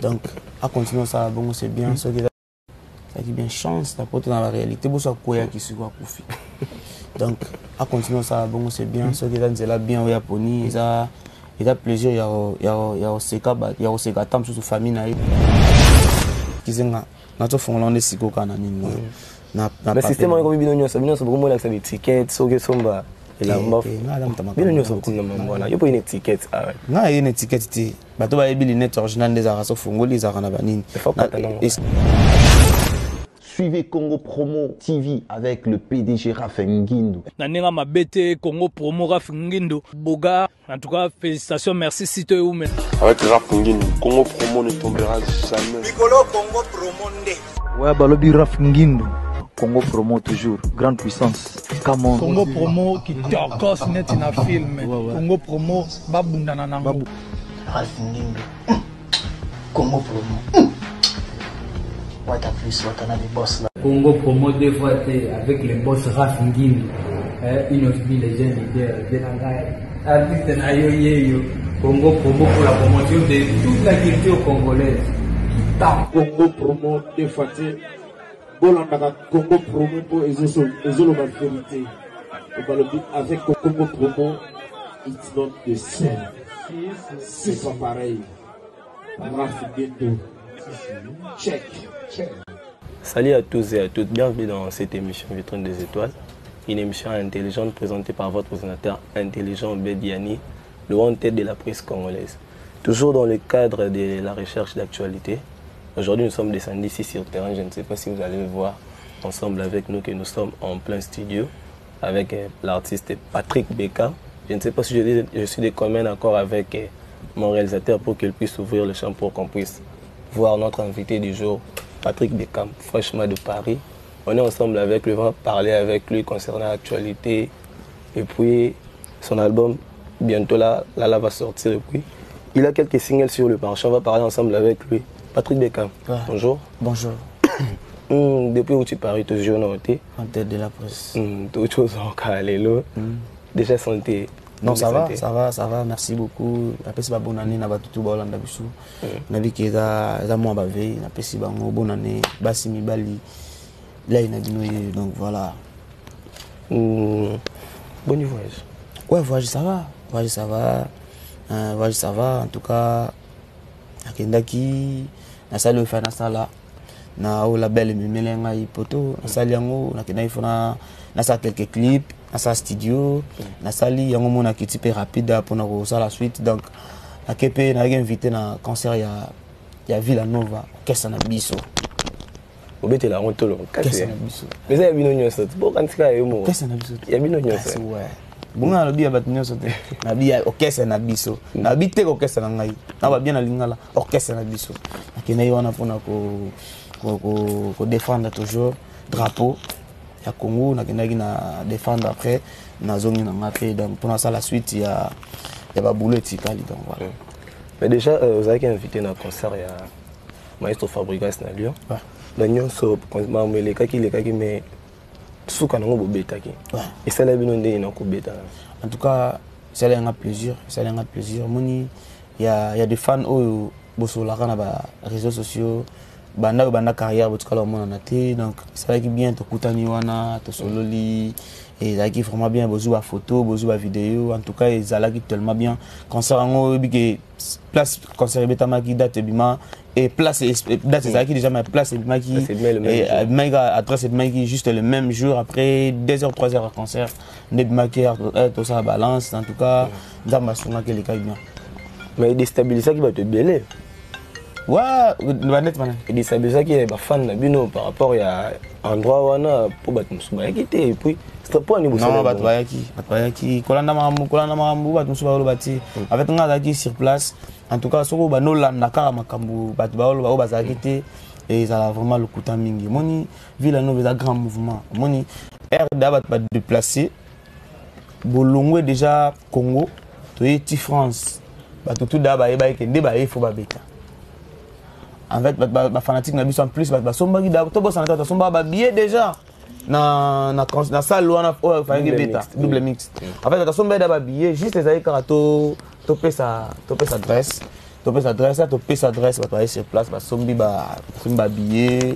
Donc, à continuer ça, bon, c'est bien. Ça qui bien chance d'apporter dans la réalité. Bon, ça quoi qui se voit pour donc, à continuer ça, bon, c'est bien. Ça qui est là bien au Japoni, il a plaisir, il y a aussi tam sur famille na qui c'est na to fond de siko kana ni na le système est comme binonyo ça beaucoup moins des tickets so que somba et la mbof binonyo ça kuna mbona yo pas une ticket na une ticket ti bato ba yebi net original des araso fongoli za kana banini. Suivez Congo Promo TV avec le PDG Raph Ngindu. Nanenga mabete Congo Promo Raph Ngindu. Boga, en tout cas, félicitations, merci si tu es où. Avec Raph Ngindu, Congo Promo ne tombera jamais. Nicolo Congo Promo nde. Ouais, balobi Raph Ngindu. Congo Promo toujours, grande puissance. Come on. Congo Promo qui t'orcos net in a film. Congo Promo, babunda nanango. Raph Ngindu. Congo Promo. Plus, boss là. Congo Promo deux fois avec les boss Raph Ngindu. Une autre ville les jeunes leaders. Congo Promo pour la promotion de toute la culture congolaise. Congo Promo deux fois Congo Promo pour les vérité. Avec Congo Promo, it's not the same. C'est pas pareil. Raph Ngindu. Check. Salut à tous et à toutes, bienvenue dans cette émission Vitrine des Étoiles, une émission intelligente présentée par votre présentateur intelligent Bediani, le haut tête de la presse congolaise. Toujours dans le cadre de la recherche d'actualité. Aujourd'hui nous sommes descendus ici sur le terrain, je ne sais pas si vous allez me voir ensemble avec nous que nous sommes en plein studio avec l'artiste Patrick Beka. Je ne sais pas si je suis de commun accord avec mon réalisateur pour qu'il puisse ouvrir le champ pour qu'on puisse voir notre invité du jour, Patrick Beka, fraîchement de Paris. On est ensemble avec lui, on va parler avec lui concernant l'actualité. Et puis, son album, bientôt là va sortir. Et puis, il a quelques singles sur le marché, on va parler ensemble avec lui. Patrick Beka, bonjour. Bonjour. Depuis où tu parais, toujours noté. En tête de la presse. Toute chose encore, alléluia. Déjà santé. Non, ça va, merci beaucoup. Après, c'est bonne année, n'a pas tout Hollande bisu. N'a vu qu'il y a moins bavé, n'a pas si bonne année, Bassimi Bali. Là, il a dit donc voilà. Bon voyage. Ouais, voyage ça va. Voyage ça va. En tout cas, à Kendaki, na salle fait na sala. Na au label Mimelenga Ipoto, na salle yango, na Kendaki fona na sa quelques clips. À sa studio, na sali yango mona ki type rapide pour na ça la suite donc na kepe na invité na concert ya Villa Nova kesa na biso obete la ontolo kesa na biso mais ça ya bino nyonso bo kantika yo mo kesa na biso ya bino nyonso ouais bunga lo bia bat nyonso te na bia orchestre na biso na bite ko kesa na ngai na ba bien na lingala orchestre na biso akina yo wana pona ko défendre toujours drapeau ya Congo na kendaki na défendre après na zone na ngapé donc pour ça la suite il y a ba boulot etikali donc voilà. Mais déjà vous avez invité na concert ya Maestro Fabregas na Lyon. Ouais. Na nyonso ma meleka ki mais suka nango bobetaki. Ouais. Et ça la bino ndé na ko beta. En tout cas, ça a un plaisir, moni il y a des fans au bosola kana ba réseaux sociaux. Banda carrière botuka la mona naté donc ça va qui bien to kutani wana to sololi et ça qui vraiment bien bozu ba photo bozu ba vidéo en tout cas ils allaient qui tellement bien concert ngo bi place concert betama qui date bima et place date ça qui déjà ma place bima qui et mega adresse bima qui juste le même jour après 2h 3h à concert ne bima qui tout ça balance en tout cas ndamba songa que les cas bien mais déstabiliser qui va te bêler. Ouais, et dit ça bizarre qu'il y a des fans bino par rapport à endroit wana pour battre musuba yakité et puis c'est pas niveau non batbayaki kolanda makambu battu musuba lo bati avec nga qui sur place en tout cas soko ba no landa kala makambu battu ba lo ba zakité et ça a vraiment le kuta mingi moni ville no un grand mouvement moni RDA bat déplacer bolongwe déjà Congo to yeti France battu tout d'abord ba kende ba il faut ba beta. En fait, ma fanatique n'a pas en plus, ma somba qui d'abord, tout ça n'a pas somba ba billet déjà. Na salle où on a fait un bêta, double mix. En fait, ma somba d'abord billet, juste les aïe karato, topé sa dresse, topesa adresse topesa adresse bato baye sur place basombi billet.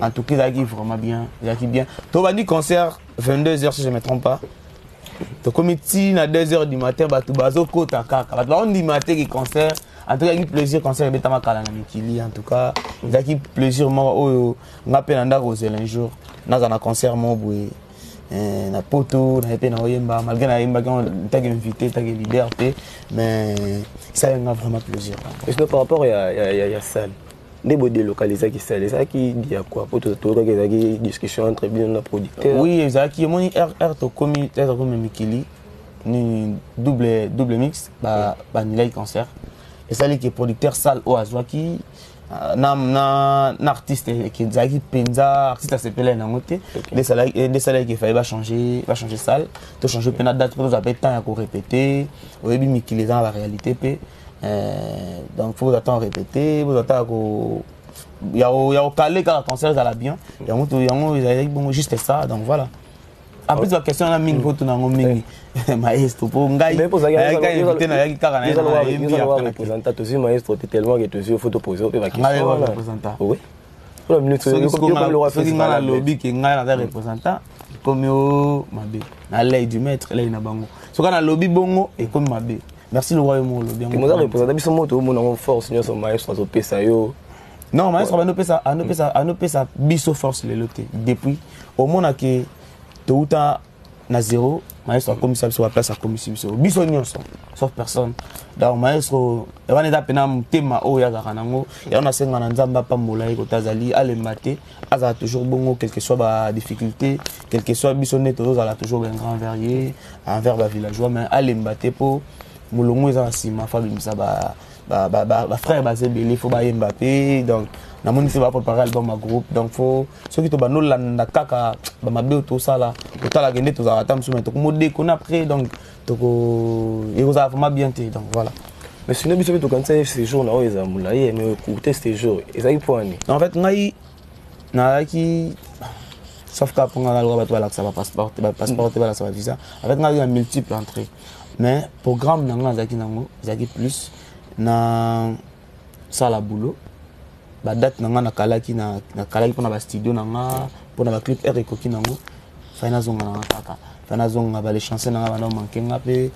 En tout cas, ça vraiment bien. Bien. Tu as dit concert 22h si je ne me trompe pas. Tu as commis à 2h du matin, tu as dit du matin qui concert. En tout cas, il y a plaisir concert avec Tamakala Mikili. En tout cas, il y a plaisir. Moi, je m'appelle Nanda Rosel un jour. Dans un concert, moi, na poto, na été na oyemba. Malgré na oyemba, tu as invité, tu as liberté. Mais ça, il y a vraiment plaisir. Sinon, par rapport à ça. Des beaux délocalisés qui sont ça qui dit à quoi pour tout les discussions entre bien nos producteurs. Oui, exact. Mon R to commis Mikili ni double mix ni là concert. Et ça qui est producteur sale au Azwaki na artiste qui zaki penza artiste s'appelle na moté des salaires qui fallait changer salle, to changer pena date pour nous avoir temps à répéter. Au début Mikili dans la réalité pe. Donc, il faut attendre répéter, vous attendre il y a calé quand le concert ça bien. Il y a juste ça, donc voilà. En plus, la question est ming pour tout le monde. Maestro, pour Ngai. Mais pour ça, il y a un maestro tellement que tu as photo posée. Oui. Pour la minute, il y a un lobby qui est un représentant. Comme Mabé. À l'aide du maître, là il y a un bango. Ce qu'on a lobby bongo et comme Mabé. Merci le royaume bien. Et moi représentant son moto mon force seigneur son maestro so pesa yo. Non, maestro va no pesa biso force le loté depuis au monde que touta na zéro maestro a commis ça sur la place a commis biso biso nyonso sauf personne. Donc maestro e wana da pena mutema o ya garanango ya on a senga na nzamba pa molai ko tazali ale maté aza toujours bongo quelle que soit ba difficulté quel que soit biso neto za la toujours un grand verrier envers ba villageois mais ale maté pour Moulongo est ainsi, ma famille, ça va frère basé belé, faut bailler Mbappé, donc na moni c'est pas préparer l'album à groupe, donc faut ceux qui te banno la kaka, ba mabé tout ça là, tout la gende tout ça attend sur maintenant, comme déconne après, donc il vous a vraiment bien été, donc voilà. Mais sinon biso to quand ces jours là ils ont moulaye mais écouter ces jours, et ça il faut ani. En fait ngai na qui sauf qu'à pour la loi ba ça va passeport ba ça va visa, avec ngai il y a multiples entrées. Mais programme nanga zaki plus na sala boulot ba date nanga na kalaki pona ba studio nanga pona ba clip R ekoki nango faina zonga nanga kaka faina zonga ba les chansons nanga bana mankenga pe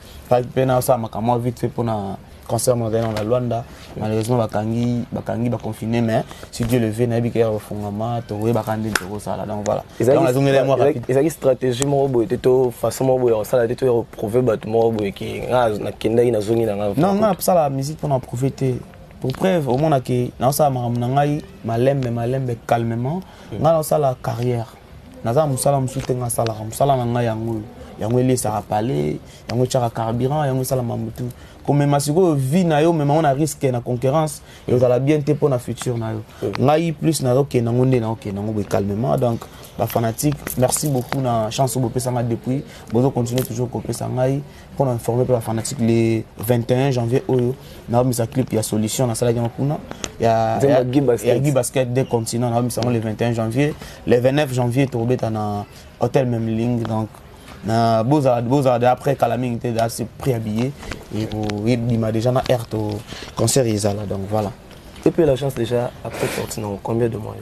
na sa makamo vite fait pona concert mondial dans la Luanda. Malheureusement bakangi ba confiné mais si Dieu le veut na bi ka refongama to we bakande to ça là donc voilà. Donc la zone moi rapide. Et ça stratégie mo bo to façon mo bo ça là to prouver ba mo bo ki na kenda ina zone na non non ça la musique pour en profiter. Pour preuve au monde que dans ça ngai malembe calmement dans ça la carrière. Naza musala musutenga sala musala nanga yango ele ça parler yango tchaka carburant yango sala mamutu. Comme masiko vie na yo même on a risque na concurrence et vous allez bien te pour la futur na yo ngai plus na ok na ngonde na ok na ngo calmement donc la fanatique merci beaucoup na chance au bopé sanga depuis bozo continuer toujours copé sangai pour informer pour la fanatique les 21 janvier oyo na mi sa clip ya solution na sala ya kuna ya Guy Basket des continents na mi sa le 21 janvier le 29 janvier torbeta na hôtel même ligne donc na boza après Calaming était assez préhabillé et il m'a déjà na air to concert là donc voilà. Et puis la chance déjà après sorti dans combien de mois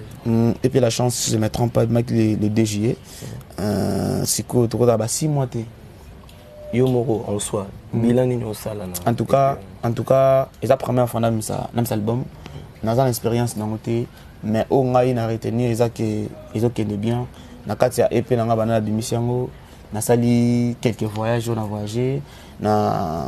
et puis la chance si je me trompe pas le DJE c'est quoi tu as 6 mois té yo moro en soi bilan ni au sala en tout cas et la première fois dans ça album dans une expérience dans côté mais au ngai na retenir ils ont bien na katia EP na bana bimisango na sali quelques voyages on a voyagé na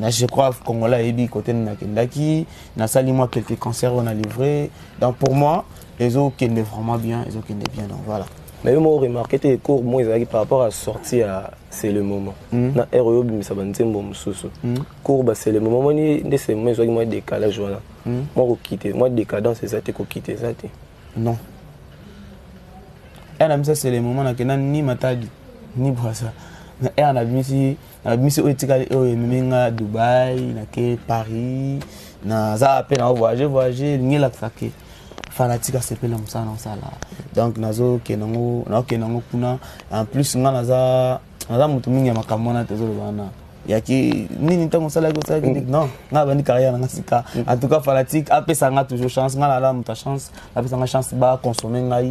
je crois Congolais ebi côté na kendaki na sali moi quelques concerts on a livré donc pour moi les autres qui est vraiment bien donc voilà. Mais moi remarqué tes cours moi ils par rapport à sortir c'est le moment na RO bimisa banzembo mususu cours bah c'est le moment moi ni c'est moi décalage voilà moi quitter moi décadence c'est ça te quitter ça non elle ça c'est le moment na kenan ni matadi ni boisa mais on a mis au etikali au memenga Dubaï na ke Paris na za appel na voyager ni la faké fanatique a sepela musana sala donc nazo kenango kuna en plus nga naza mutu mingi makamona tezolo bana ya ki nini tango sala ko sala non nga bani carrière nga sika en tout cas fanatique après ça nga toujours chance nga la ta chance après ça nga chance ba consommer ngai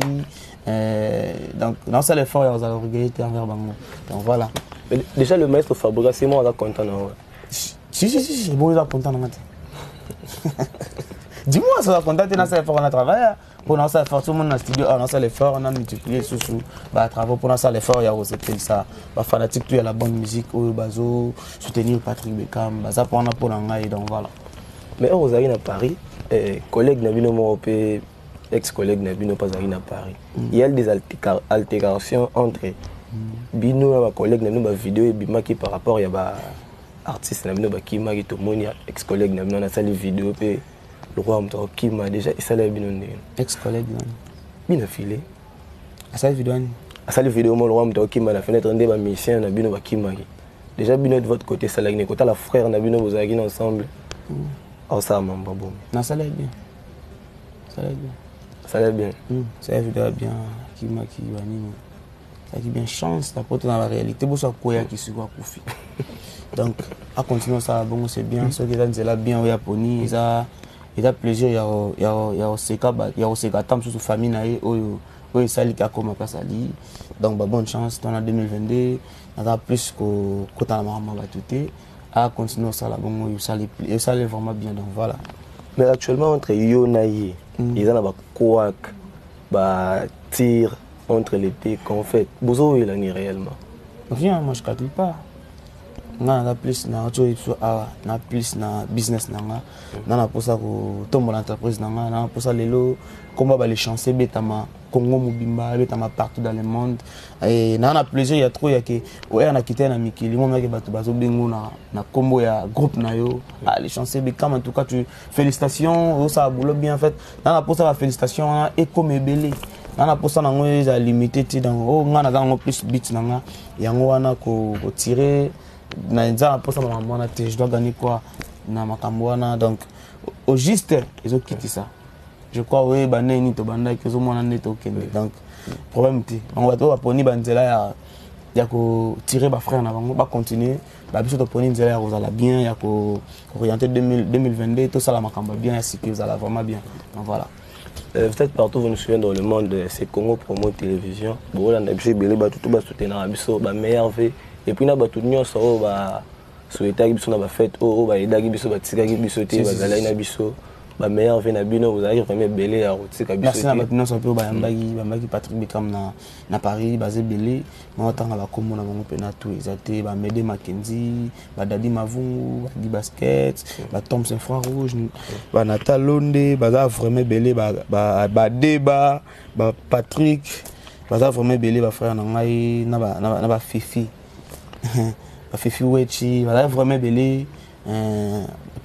donc dans ça l'effort ya za regretter envers bango donc voilà. Mais déjà le maître Fabrice c'est moi là content non. Si bon il est content nga. Dis-moi ça va content dans ça l'effort on a travaillé pour dans ça l'effort tout le monde dans studio dans ça l'effort on a multiplié sous bah travaux pour dans ça l'effort il y a aussi ça bah fanatique tout il y a la bonne musique au bazo soutenir Patrick Beckham bah ça pour ngai donc voilà. Mais on arrive à Paris collègue Nabino Moropé ex-collègue Nabino pas arrivé à Paris il y a des altérations entre Bino et ma collègue Nabino ba vidéo et bimaki par rapport il y a ba artiste Nabino ba Kima qui tomonia ex-collègue Nabino na sali vidéo pe le roi mto Kima déjà il sala Bino ex-collègue Bino filé à sali vidéo à sali vidéo mo le roi mto Kima la fenêtre ndé ba musicien Nabino ba Kima déjà Bino de votre côté ça la ne côté la frère Nabino vous avez ensemble oh ça mamba bon na sala bien ça va vidéo bien Kima qui vanini ça qui bien chance la porte dans la réalité pour ça quoi qui se voit koufi donc à continuer ça bon c'est bien ceux qui sont là bien au Japoni il a plaisir il y a seka tam sur famille na o sali ka comme pas sali donc bonne chance dans la 2022 on a plus que quand on a maman tout à continuer ça là bon ça les vraiment bien donc voilà. Mais actuellement entre yo na ye ils ont quoi bah tir entre les deux qu'on fait bozo il en est réellement rien moi je calcule pas na plus na auto na plus na business nanga na pour ça ko tombe l'entreprise nanga na pour ça lelo comment ba les chancer betama Congo mobimba betama partout dans le monde et na plaisir il y a trop ya que ouais na quitté na mikili moi mec bato bazo bengo na combo ya groupe na yo les chancer bekam en tout cas tu félicitations ça boulot bien en fait na pour ça félicitations et comme belé na pour ça nango za limité ti dans oh ngana za plus beat nanga yango wana ko tirer na nza pour ça maman na je dois gagner quoi na makamwana donc au juste ils ont quitté ça je crois oui banani to banda que zo mona neto kende donc problème ti on va to poni banzela ya ko tirer ba frère na bango ba continuer ba biso to poni nzela ya kozala bien ya ko orienter 2022 tout ça la makamba bien ya siki vous allez vraiment bien donc voilà. Peut-être partout vous nous suivez dans le monde c'est Congo Promo Télévision bon là na biso belé ba tout ba soutenir biso ba meilleur vie et puis na ba tout nyonso ba souhaiter biso na ba fête o ba edagi biso ba tikaki biso te ba zala na biso ba meilleur vie na bino vous allez vraiment belé à rotika biso merci na maintenant ça peut ba mbaki Patrick Beckham na Paris basé belé moi tanga ba komo na bango pena tout exacté ba Mede Mackenzie ba Dadi Mavungu ba Di Basket ba Thompson Front Rouge ba Natal Londe ba vraiment belé ba Deba ba Patrick ba vraiment belé ba frère na ngai na ba Fifi ba Fifi Wechi ba vraiment belé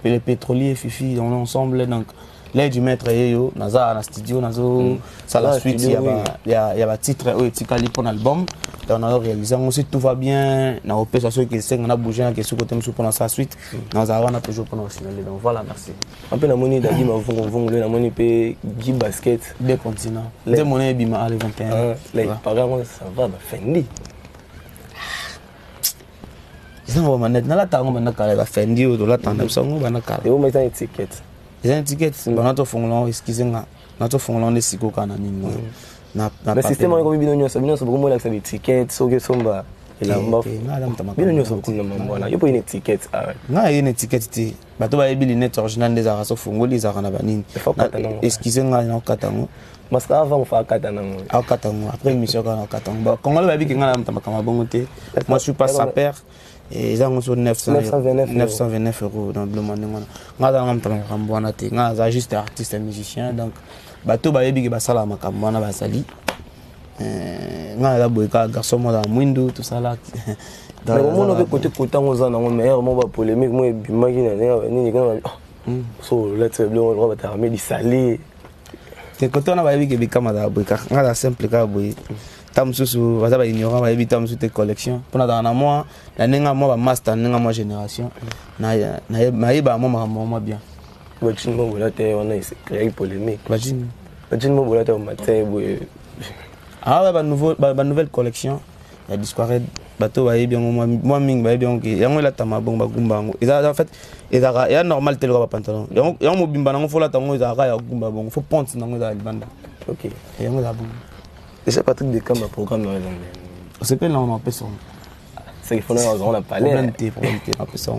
les pétroliers Fifi on est ensemble donc l'aide du maître yo naza na studio nazo ça la suite il y a titre etikali pour l'album on a réalisé aussi tout va bien na opération ceux qui on a bougé na question côté pour la suite naza on a toujours pour finaliser donc voilà merci un peu la monnaie d'Adi Mavungu la monnaie pe Di Basket des continents des monnaies bima à 21 là par exemple ça va Fendi ils ont vraiment net na la tango bana kala ba Fendi o la tango songo bana kala et vous mettez une étiquette les étiquettes bana to fongolon excusez-moi na to fongolon de siko kana nini na le système on bino nyoso beaucoup la c'est étiquette so que somba et la mbof bino nyoso beaucoup na mbona yo po une étiquette na une étiquette ti bato ba ebili net original des araso fongoli za kana banini excusez-moi na katango parce qu'avant on fait katango après émission kana katango congolais ba biki ngala mtamba kama bongo te moi je suis pas sa père et ils ont sur 929 € dans le monde. On a juste artiste et musicien donc bateau ba yebi ke basala makambo na basali ngala boyka garçon mo da mwindo tout ça là dans le monde de côté on a un meilleur mo ba polémique mo bimaki na nini kana so let's say on va terminer di salé te côté on a ba yebi ke bikama da boyka ngala simple ka boy tamsusu bazaba ignorant ba yebi tamsu te collection pona dans moi la nenga moi ba master nenga moi génération na yeba moi bien Bajin mo bola te on a créé polémique Bajin mo bola te matin ah ouais ba nouvelle collection il y a Discord bateau baye bien moi ming baye bien que yango la tama bon bagumba ngo eza en fait eza normal tel ba pantalon yango mobimba nango fola tango eza ya gumba bon faut ponte nango za libanda. OK. Yango za bon. Déjà Patrick Beckham un programme on s'appelle là on appelle ça. C'est qu'il faut on a parlé. Problème on appelle ça.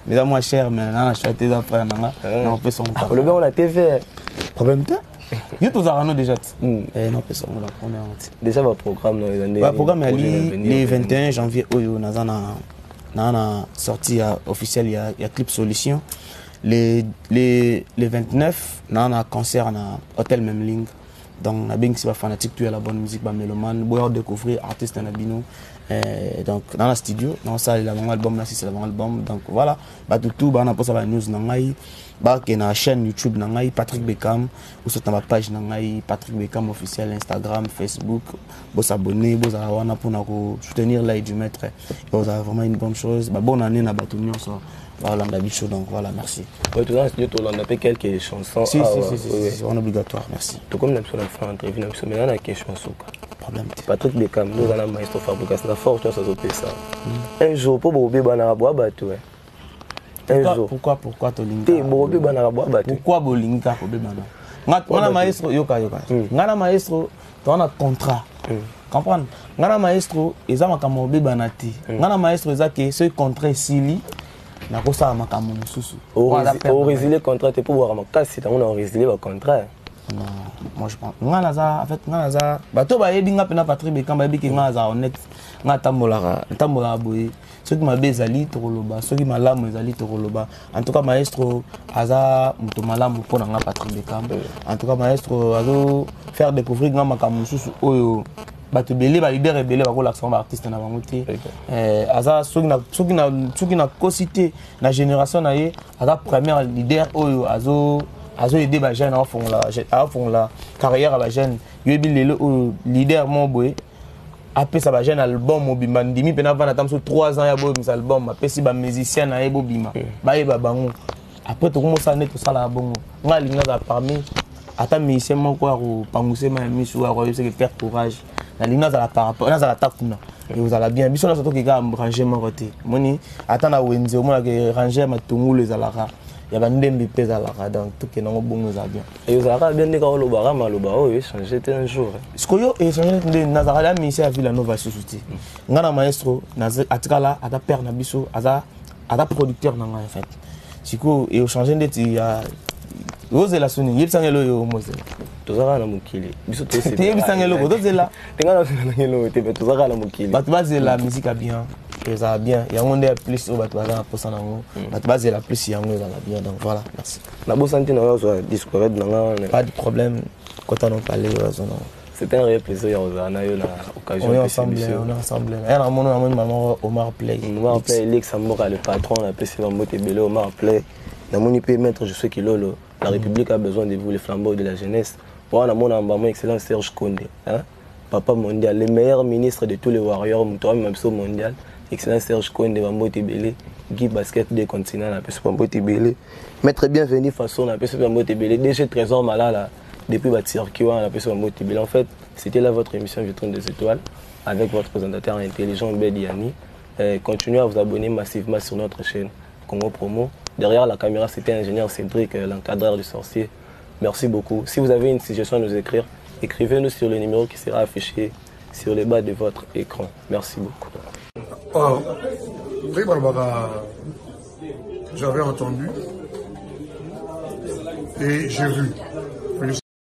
Mais là moi cher mais là je acheté ça frère nanga on appelle ça. Le gars on a TV. Problème ta. Yo tous arano déjà. Non appelle ça on la première. Déjà votre programme dans les années. Le programme est le 21 janvier oyo na sortie officielle il y a clip solution. Les 29 na concert na hôtel Memling. Donc na bing si ba fanatique tu es la bonne musique ba mélomane boire découvrir artiste na bino. Donc dans la studio dans ça il a un album là c'est un album donc voilà ba tout ba na posa ba news na ngai ba ke na chaîne YouTube na ngai Patrick Beckham ou sur ta page na ngai Patrick Beckham officiel Instagram Facebook bo s'abonner bo za wana pour na ko soutenir l'aide du maître et vous avez vraiment une bonne chose ba bonne année na ba tout nyonso so voilà on a bicho donc voilà merci. Ouais tout dans le studio on a fait quelques chansons. Si c'est obligatoire merci. Tout comme l'impression de faire interview na mais là quelques chansons quoi. Problème. Patrick Beckham nous allons maestro fabrication la force ça se ça. Un jour pour bobe bana boa bato ouais. Un jour. Pourquoi to linka? Te bobe bana boa bato. Pourquoi bo linka ko be bana? Ngana maestro yoka. Ngana maestro to na contrat. Comprendre? Ngana maestro eza makambo be bana ti. Ngana maestro eza ke ce contrat sili na ko sa makambo mususu. Au résilier contrat te pour voir makasi on a résilier le contrat. Non, moi je pense. En fait, bato ba yebinga pena Patrick Beckham ba yebiki nga za honnête. Nga tambola boye. Ceux qui m'a bezali tokoloba, ceux qui m'a lamu ezali tokoloba. En tout cas maestro aza muto malamu pona nga Patrick Beckham. En tout cas maestro azo faire découvrir nga makambo susu oyo bato belé ba leader belé ba ko l'accent ba artiste na bango te. Aza ceux qui na cosité na génération na ye aza premier leader oyo azo aider ba jeune à fond la carrière à ba jeune yebi lelo leader mon boy après ça ba jeune album mobimba ndimi pena vana tam so 3 ans ya boy mis album après si ba musicien na ebo bima ba yeba bango après to komo sa net to sala bongo nga linga za parmi ata musicien mon ko ro panguse ma misu ro yo c'est que faire courage na linga za la par rapport na za la takuna et vous allez bien biso na surtout ki ga ranger mon côté moni ata na wenze o mona ke ranger matungulu za la il y a des pèses à la donc tout qui est bon nous a bien et vous avez bien dit que le bar maloba oui changé un jour ce que yo et changé de Nazarala ministère Villanova Souti ngana maestro atikala ata père na biso ata producteur na en fait siko et changé de il y a Rose la soni yel sangelo yo mose tozaka na mukili biso to c'est te bisangelo ko tozela tengana sangelo te mais tozaka na mukili bato bazela musique a bien ça bien il y a un des plus au bato bazana pour ça nango bato bazela plus yango ça bien donc voilà merci na bo santé na yo discours na pas de problème quand on en parler non. C'était un réel plaisir na yo na occasion on est ensemble et na mon maman Omar Play Lex Amora le patron la PC Moté Belé Omar Play na moni pe maître je sais que lolo la République a besoin de vous les flambeaux de la jeunesse pour na mon ambamo excellent Serge Condé hein papa mondial le meilleur ministre de tous les warriors Moutoua mondial excellent Serge Condé Moté Belé Guy basket des continents la PC Moté Belé maître bienvenue façon la PC Moté Belé DG Trésor Malala depuis bâtir qui la PC Moté Belé en fait c'était là votre émission Vitrine des étoiles avec votre présentateur intelligent Bediani. Continuez à vous abonner massivement sur notre chaîne Congo Promo. Derrière la caméra, c'était l'ingénieur Cédric, l'encadreur du sorcier. Merci beaucoup. Si vous avez une suggestion à nous écrire, écrivez-nous sur le numéro qui sera affiché sur le bas de votre écran. Merci beaucoup. J'avais entendu et j'ai vu.